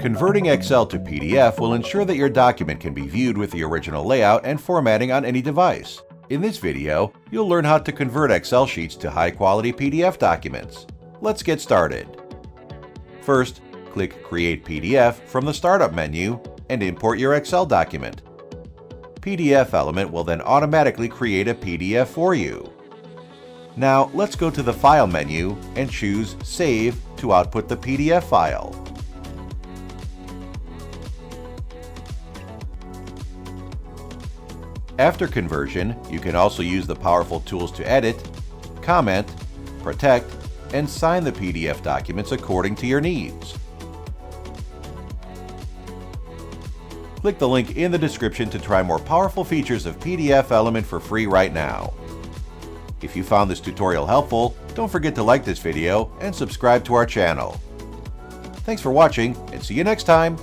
Converting Excel to PDF will ensure that your document can be viewed with the original layout and formatting on any device. In this video, you'll learn how to convert Excel sheets to high-quality PDF documents. Let's get started. First, click Create PDF from the Startup menu and import your Excel document. pdfelement will then automatically create a PDF for you. Now, let's go to the File menu and choose Save to output the PDF file. After conversion, you can also use the powerful tools to edit, comment, protect, and sign the PDF documents according to your needs. Click the link in the description to try more powerful features of pdfelement for free right now. If you found this tutorial helpful, don't forget to like this video and subscribe to our channel. Thanks for watching, and see you next time!